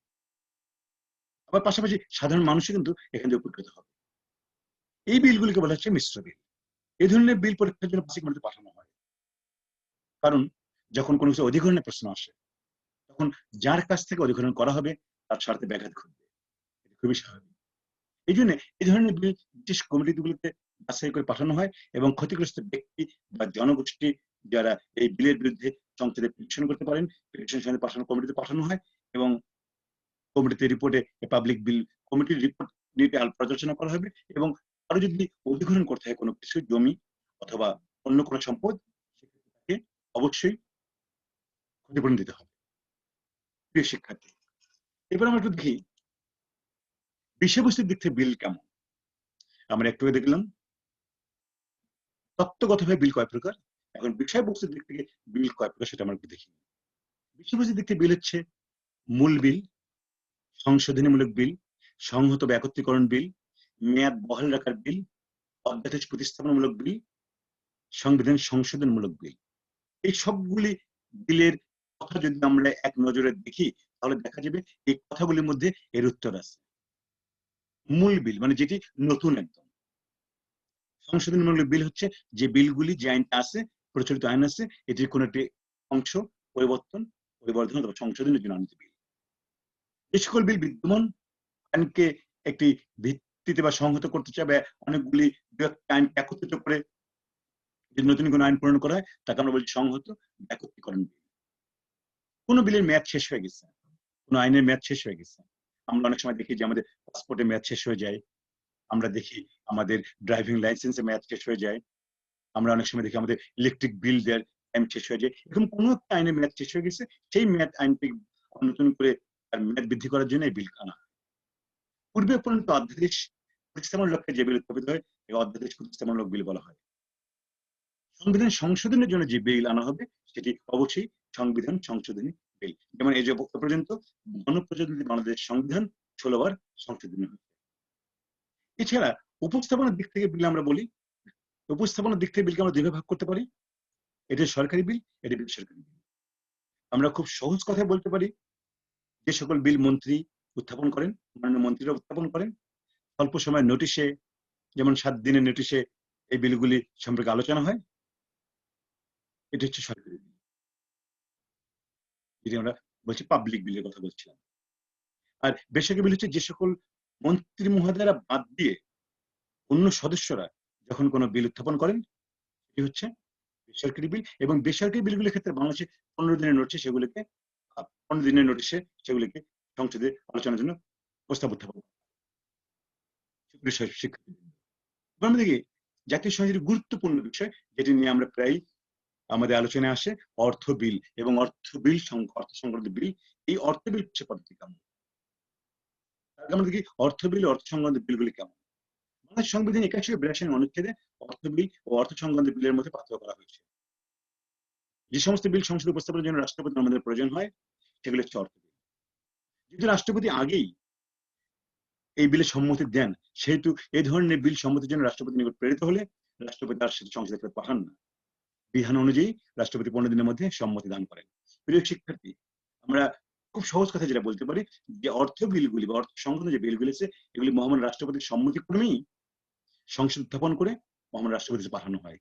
আবার পাশাপাশি সাধারণ মানুষই কিন্তু এখান থেকে উপকৃত হবে। এই বিলগুলিকে বলা হচ্ছে মিশ্র বিল। এই ধরনের বিল পরীক্ষার জন্য পাসিক পাঠানো হয়, কারণ যখন কোনো কিছু অধিগ্রহণের প্রশ্ন আসে, তখন যার কাছ থেকে অধিগ্রহণ করা হবে তার স্বার্থে ব্যাঘাত ঘটবে, খুবই স্বাভাবিক। এই জন্য এই ধরনের বিল বিশেষ কমিটিগুলিতে বাছাই করে পাঠানো হয়, এবং ক্ষতিগ্রস্ত ব্যক্তি বা জনগোষ্ঠী যারা এই বিলের বিরুদ্ধে সংসদে পিটিশন করতে পারেন, পিটিশন সঙ্গে পাঠানো কমিটিতে পাঠানো হয়, এবং কমিটিতে রিপোর্টে পাবলিক বিল কমিটির রিপোর্ট নিয়ে পর্যালোচনা করা হবে, এবং আরো যদি অধিগ্রহণ করতে হয় কোনো কিছু জমি অথবা অন্য কোনো সম্পদ, সেক্ষেত্রে অবশ্যই ক্ষতিপূরণ দিতে হবে। প্রিয় শিক্ষার্থী, এবার আমরা একটু দেখি বিষয়বস্তুর দিক থেকে বিল কেমন। আমরা একটু দেখলাম তত্ত্বগতভাবে বিল কয় প্রকার, এখন বিষয়বস্তুর দিক থেকে বিল কয় প্রকার সেটা আমরা একটু দেখি। বিষয়বস্তুর দিক থেকে বিল হচ্ছে মূল বিল, সংশোধনীমূলক বিল, সংহত বা একত্রীকরণ বিল, মেয়াদ বহাল রাখার বিল, অধ্যাদেশ প্রতিস্থাপনমূলক বিল, সংবিধান সংশোধনমূলক বিল। এই সবগুলি বিলের কথা যদি আমরা এক নজরে দেখি তাহলে দেখা যাবে এই কথাগুলির মধ্যে এর উত্তর আছে। মূল বিল মানে যেটি নতুন একদম। সংশোধনমূলক বিল হচ্ছে যে বিলগুলি, যে আইনটা আছে, প্রচলিত আইন আছে, এটির কোন একটি অংশ পরিবর্তন অথবা সংশোধনের জন্য আনিত বিল। যে সকল বিল বিদ্যমান আইনকে একটি ভিত্তিতে বা সংহত করতে চায় বা অনেকগুলি আইন একত্রিত করে যদি নতুন কোনো আইন প্রণয়ন করা হয় তাকে আমরা বলছি সংহত একত্রীকরণ বিল। কোন বিলের মেয়াদ শেষ হয়ে গেছে, কোন আইনের মেয়াদ শেষ হয়ে গেছে, আমরা অনেক সময় দেখি যে আমাদের পাসপোর্টের মেয়াদ শেষ হয়ে যায়, আমরা দেখি আমাদের ড্রাইভিং লাইসেন্সের মেয়াদ শেষ হয়ে যায়, আমরা অনেক সময় দেখি আমাদের ইলেকট্রিক বিল দেওয়ার টাইম শেষ হয়ে যায়। এরকম কোন একটা আইনের মেয়াদ শেষ হয়ে গেছে, সেই মেয়াদ আইনটি নতুন করে তার মেয়াদ বৃদ্ধি করার জন্য এই বিল আনা হয়। পূর্বে পর্যন্ত অধ্যাদেশ প্রতিস্থাপনের লক্ষ্যে যে বিল উত্থাপিত হয় এই অধ্যাদেশ প্রতিস্থাপনমূলক বিল বলা হয়। সংবিধান সংশোধনের জন্য যে বিল আনা হবে সেটি অবশ্যই সংবিধান সংশোধনী বিল। যেমন এই যে পর্যন্ত গণপ্রজাতন্ত্রী বাংলাদেশ সংবিধান 16 বার সংশোধনী হয়েছে। এছাড়া উপস্থাপনার দিক থেকে বিল আমরা বলি, উপস্থাপনার দিক থেকে বিলকে আমরা দুইভাবে ভাগ করতে পারি, এটি সরকারি বিল, এটি বেসরকারি বিল। আমরা খুব সহজ কথায় বলতে পারি যে সকল বিল মন্ত্রী উত্থাপন করেন, মাননীয় মন্ত্রীরা উত্থাপন করেন, অল্প সময় নোটিশে, যেমন 7 দিনের নোটিশে এই বিলগুলি সম্পর্কে আলোচনা হয়, এটি হচ্ছে সরকারি বিল। যেটি আমরা বলছি পাবলিক বিলের কথা বলছিলাম। আর বেসরকারি বিল হচ্ছে যে সকল মন্ত্রী মহোদয়রা বাদ দিয়ে অন্য সদস্যরা যখন কোনো বিল উত্থাপন করেন এটি হচ্ছে বেসরকারি বিল। এবং বেসরকারি বিলগুলির ক্ষেত্রে বাংলাদেশে 15 দিনের নোটিশে সেগুলিকে 15 দিনের নোটিশে সেগুলিকে সংসদে আলোচনার জন্য প্রস্তাব উত্থাপন শিক্ষার্থী দেখি জাতীয় সংসদের গুরুত্বপূর্ণ বিষয় যেটি নিয়ে আমরা প্রায় আমাদের আলোচনায় আসে অর্থ বিল এবং অর্থ বিল অর্থ সংক্রান্ত বিল। এই অর্থ বিল পদ্ধতি কেমন, আমরা দেখি অর্থ বিল অর্থ সংক্রান্ত বিলগুলি কেমন। বাংলাদেশ সংবিধান 81 অনুচ্ছেদে অর্থ বিল ও অর্থ সংক্রান্ত বিলের মধ্যে পার্থক্য করা হয়েছে। যে সমস্ত বিল সংসদে উপস্থাপনের জন্য রাষ্ট্রপতি আমাদের প্রয়োজন হয় সেগুলো হচ্ছে অর্থ বিল। যদি রাষ্ট্রপতি আগেই এই বিলে সম্মতি দেন সেহেতু এই ধরনের বিল সম্মতির জন্য রাষ্ট্রপতির নিকট প্রেরিত হলে রাষ্ট্রপতি তার সাথে সংসদে পাঠান না, বিধান অনুযায়ী রাষ্ট্রপতি 15 দিনের মধ্যে সম্মতি দান করেন। প্রিয় শিক্ষার্থী, আমরা খুব সহজ কথা যেটা বলতে পারি যে অর্থ বিলগুলি বা অর্থ সংক্রান্ত যে বিলগুলি আছে এগুলি মহামান্য রাষ্ট্রপতির সম্মতিক্রমেই সংসদ উত্থাপন করে মহামান্য রাষ্ট্রপতিকে পাঠানো হয়।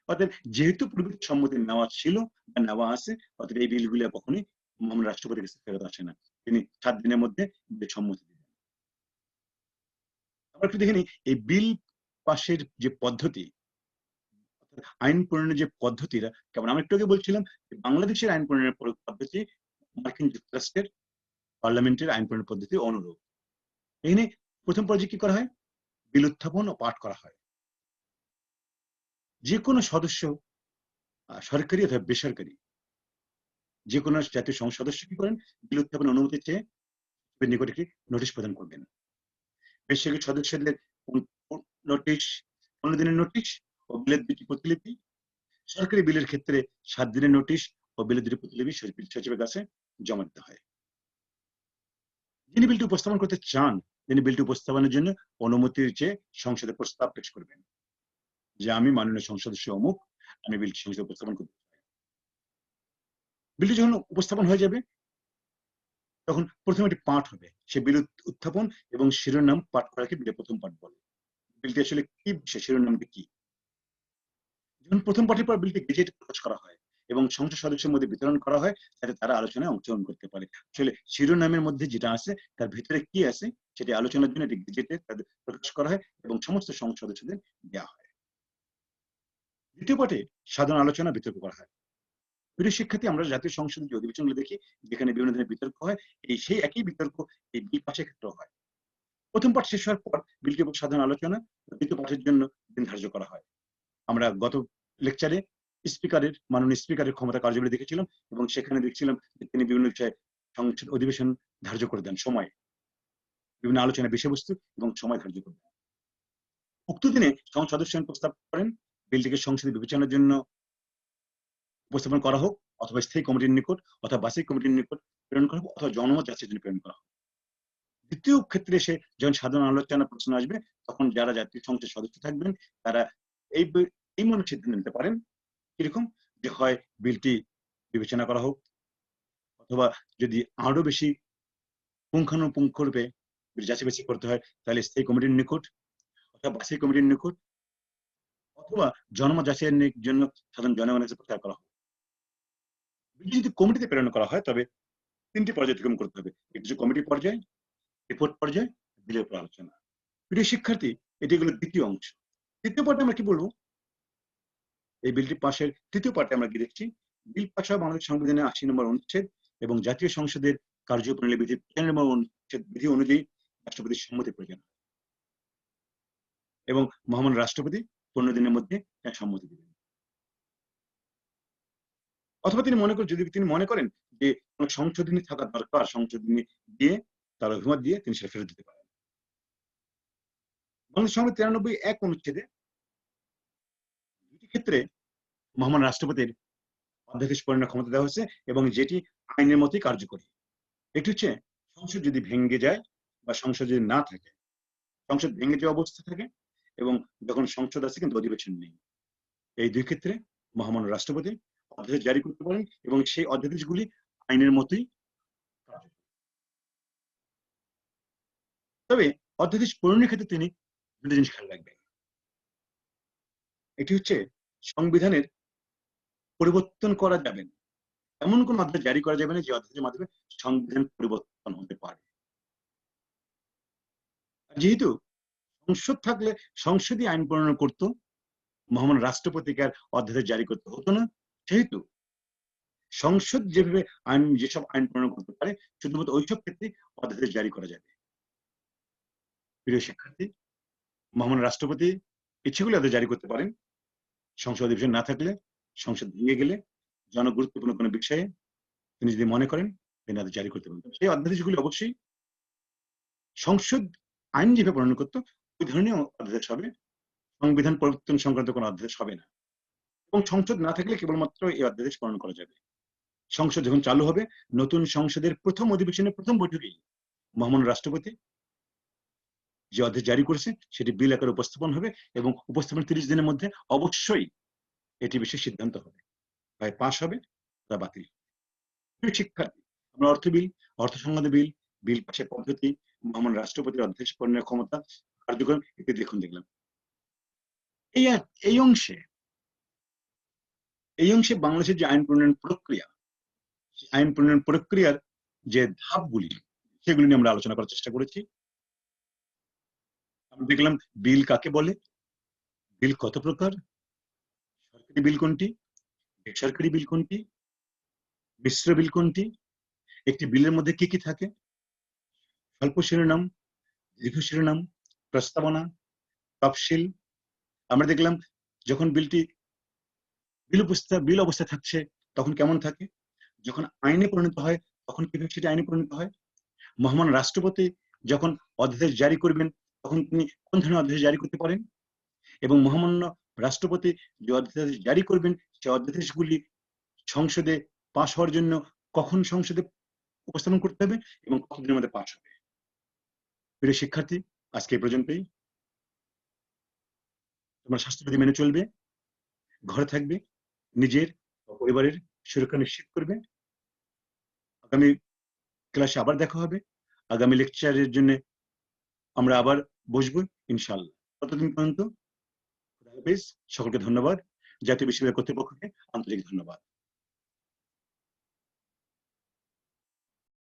অর্থাৎ যেহেতু পূর্বে সম্মতি নেওয়া ছিল বা নেওয়া আছে, অর্থাৎ এই বিলগুলি কখনোই মহামান্য রাষ্ট্রপতির কাছে ফেরত আসে না, তিনি 7 দিনের মধ্যে সম্মতি দিবেন। আমরা একটু দেখে নিই এই বিল পাশের যে পদ্ধতি, আইন প্রণয়নের যে পদ্ধতিটা কেমন। আমরা একটু আগে বলছিলাম বাংলাদেশের আইন প্রণয়নের পদ্ধতি মার্কিন যুক্তরাষ্ট্রের পার্লামেন্টের আইন প্রণয়ন পদ্ধতি অনুরূপ। এখানে প্রথম পর্যায়ে কি করা হয়, বিল উত্থাপন ও পাঠ করা হয়। যে কোনো সদস্য সরকারি অথবা বেসরকারি যে কোনো জাতীয় সংসদ সদস্য কি করেন, বিল উত্থাপন অনুমতি চেয়ে নিকট একটি নোটিশ প্রদান করবেন। বেসরকারি সদস্যদের নোটিশ 15 দিনের নোটিশ ও বিলের 2টি প্রতিলিপি, সরকারি বিলের ক্ষেত্রে 7 দিনের নোটিশ ও বিলের 2টি প্রতিলিপি সচিবের কাছে জমা দিতে হয়। যিনি বিলটি উপস্থাপন করতে চান তিনি বিলটি উপস্থাপনের জন্য অনুমতির চেয়ে সংসদে প্রস্তাব পেশ করবেন যে আমি মাননীয় সংসদ সদস্য অমুক, আমি বিলটি সংসদে উপস্থাপন করতে চাই। বিলটি যখন উপস্থাপন হয়ে যাবে তখন প্রথমে একটি পাঠ হবে, সে বিল উত্থাপন এবং শিরোনাম পাঠ করাকে বিলের প্রথম পাঠ বলে। বিলটি আসলে কি, সে শিরোনামটি কি। যখন প্রথম পাঠের পর বিলটি গেজেটে প্রকাশ করা হয় এবং সংসদ সদস্যের মধ্যে বিতরণ করা হয় যাতে তারা আলোচনায় অংশগ্রহণ করতে পারে। আসলে শিরোনামের মধ্যে যেটা আছে তার ভিতরে কি আছে সেটি আলোচনার জন্য এটি গেজেটে প্রকাশ করা হয় এবং সমস্ত সংসদ সদস্যদের দেওয়া হয়। দ্বিতীয় পাঠে সাধারণ আলোচনা বিতর্ক করা হয়। প্রিয় শিক্ষার্থী, আমরা জাতীয় সংসদের যে অধিবেশনগুলো দেখি যেখানে বিভিন্ন ধরনের বিতর্ক হয়, এই সেই একই বিতর্ক এই বিল পাশের ক্ষেত্রেও হয়। প্রথম পাঠ শেষ হওয়ার পর বিলটি উপর সাধারণ আলোচনা দ্বিতীয় পাঠের জন্য দিন ধার্য করা হয়। আমরা গত লেকচারে মাননীয় স্পিকারের ক্ষমতা কার্যাবলী দেখেছিলাম এবং সেখানে দেখছিলাম যে তিনি বিভিন্ন বিষয়ে সংসদ অধিবেশন ধার্য করে দেন, সময়, বিভিন্ন আলোচনা বিষয়বস্তু এবং সময় ধার্য করে দেন। উক্ত দিনে সংসদ সদস্য প্রস্তাব করেন বিলটিকে সংসদে বিবেচনার জন্য উপস্থাপন করা হোক অথবা স্থায়ী কমিটির নিকট অথবা বার্ষিক কমিটির নিকট প্রেরণ করা হোক অথবা জনমত যাচাইয়ের জন্য প্রেরণ করা হোক। দ্বিতীয় ক্ষেত্রে এসে যখন সাধারণ আলোচনা প্রশ্ন আসবে তখন যারা জাতীয় সংসদ সদস্য থাকবেন তারা এই এই মনে সিদ্ধান্ত নিতে পারেন কিরকম, যে হয় বিলটি বিবেচনা করা হোক, অথবা যদি আরো বেশি পুঙ্খানুপুঙ্খ রূপে যাচাই বাছাই করতে হয় তাহলে স্থায়ী কমিটির নিকট অথবা বাছাই কমিটির নিকট অথবা জনমত যাচাইয়ের জন্য সাধারণ জনগণের কাছে প্রচার করা হোক। বিলটি যদি কমিটিতে প্রেরণ করা হয় তবে 3টি পর্যায়ে অতিক্রম করতে হবে। একটি হচ্ছে কমিটি পর্যায়ে, রিপোর্ট পর্যায়ে, বিলের উপর আলোচনা। প্রিয় শিক্ষার্থী, এটি হলো দ্বিতীয় অংশ। তৃতীয় পার্টে আমরা কি বলবো? এই বিলটি পাশের তৃতীয় পার্টে আমরা কি দেখছি, বিল পাশ হওয়া বাংলাদেশ সংবিধানের 80 নম্বর অনুচ্ছেদ এবং জাতীয় সংসদের কার্যপ্রণালী বিধি 95 নম্বর অনুচ্ছেদ বিধি অনুযায়ী রাষ্ট্রপতির সম্মতি প্রয়োজন, এবং মহামান্য রাষ্ট্রপতি 15 দিনের মধ্যে তার সম্মতি দিবেন। অথবা যদি তিনি মনে করেন যে কোনো সংশোধনী থাকা দরকার, সংশোধনী দিয়ে তার অভিমত দিয়ে তিনি সেটা ফেরত দিতে পারেন। বাংলাদেশ সংবিধান 93(1) অনুচ্ছেদে দুটি ক্ষেত্রে মহামান্য রাষ্ট্রপতির অধ্যাদেশ প্রণয়নের ক্ষমতা দেওয়া হয়েছে এবং যেটি আইনের মতোই কার্যকরী। একটি হচ্ছে সংসদ যদি ভেঙে যায় বা সংসদ যদি না থাকে, সংসদ ভেঙে যাওয়া অবস্থা থাকে এবং যখন সংসদ আছে কিন্তু অধিবেশন নেই, এই দুই ক্ষেত্রে মহামান্য রাষ্ট্রপতি অধ্যাদেশ জারি করতে পারেন এবং সেই অধ্যাদেশগুলি আইনের মতোই কার্যকরী। তবে অধ্যাদেশ প্রণয়নের ক্ষেত্রে তিনি দুটো জিনিস খেয়াল রাখবেন। এটি হচ্ছে সংবিধানের পরিবর্তন করা যাবে না, এমন কোন অধ্যাদেশ জারি করা যাবে না যে অধ্যাদেশের মাধ্যমে সংবিধান পরিবর্তন হতে পারে। যেহেতু সংসদ থাকলে সংসদই আইন প্রণয়ন করত, মহামান্য রাষ্ট্রপতিকে আর অধ্যাদেশ জারি করতে হতো না, সেহেতু সংসদ যেভাবে যেসব আইন প্রণয়ন করতে পারে শুধুমাত্র ওইসব ক্ষেত্রে অধ্যাদেশ জারি করা যাবে। প্রিয় শিক্ষার্থী, মহামান্য রাষ্ট্রপতি ইচ্ছেগুলো অধ্যাদেশ জারি করতে পারেন সংসদ অধিবেশন না থাকলে, সংসদ ভেঙে গেলে, জনগুরুত্বপূর্ণ কোনো বিষয়ে তিনি যদি মনে করেন তিনি অধ্যাদেশ জারি করতে পারেন। সেই অধ্যাদেশগুলি অবশ্যই সংসদ আইন যেভাবে প্রণয়ন করতো ওই ধরনের অধ্যাদেশ হবে, সংবিধান পরিবর্তন সংক্রান্ত কোনো অধ্যাদেশ হবে না। এবং সংসদ না থাকলে কেবলমাত্র এই অধ্যাদেশ প্রণয়ন করা যাবে। সংসদ যখন চালু হবে, নতুন সংসদের প্রথম অধিবেশনের প্রথম বৈঠকেই মহামান্য রাষ্ট্রপতি যে অধ্যাদেশ জারি করেছে সেটি বিল আকারে উপস্থাপন হবে এবং উপস্থাপন 30 দিনের মধ্যে অবশ্যই এটি বিষয়ে সিদ্ধান্ত হবে, হয় পাশ হবে বা বাতিল। শিক্ষার্থী, আমরা অর্থ বিল, অর্থ সংক্রান্ত বিল, বিল পাশের পদ্ধতি, মহামান্য রাষ্ট্রপতির অধ্যাদেশ প্রণয়নের ক্ষমতা, কার্যক্রম ইত্যাদি দেখলাম। এই অংশে বাংলাদেশের যে আইন প্রণয়ন প্রক্রিয়া, আইন প্রণয়ন প্রক্রিয়ার যে ধাপগুলি সেগুলি নিয়ে আমরা আলোচনা করার চেষ্টা করেছি। আমরা দেখলাম বিল কাকে বলে, বিল কত প্রকার, সরকারি বিল কোনটি, বেসরকারি বিল কোনটি, মিশ্র বিল কোনটি, একটি বিলের মধ্যে কি কি থাকে, স্বল্প শিরোনাম, দীর্ঘ শিরোনাম, প্রস্তাবনা, তফসিল। আমরা দেখলাম যখন বিল অবস্থায় থাকছে তখন কেমন থাকে, যখন আইনে পরিণত হয় তখন কিভাবে সেটা আইনে পরিণত হয়, মহামান্য রাষ্ট্রপতি যখন অধ্যাদেশ জারি করবেন তখন তিনি কোন ধরনের অধ্যাদেশ জারি করতে পারেন, এবং মহামান্য রাষ্ট্রপতি যে অধ্যাদেশ জারি করবেন সেই অধ্যাদেশগুলি সংসদে পাশ হওয়ার জন্য কখন সংসদে উপস্থাপন করতে হবে এবং কতদিনের মধ্যে পাশ হবে। প্রিয় শিক্ষার্থী, আজকে এই পর্যন্তই। তোমরা স্বাস্থ্যবিধি মেনে চলবে, ঘরে থাকবে, নিজের পরিবারের সুরক্ষা নিশ্চিত করবে। আগামী ক্লাসে আবার দেখা হবে, আগামী লেকচারের জন্য আমরা আবার বসবো ইনশাআল্লাহ। ততদিন পর্যন্ত সকলকে ধন্যবাদ, জাতীয় বিশ্ববিদ্যালয় কর্তৃপক্ষকে আন্তরিক ধন্যবাদ।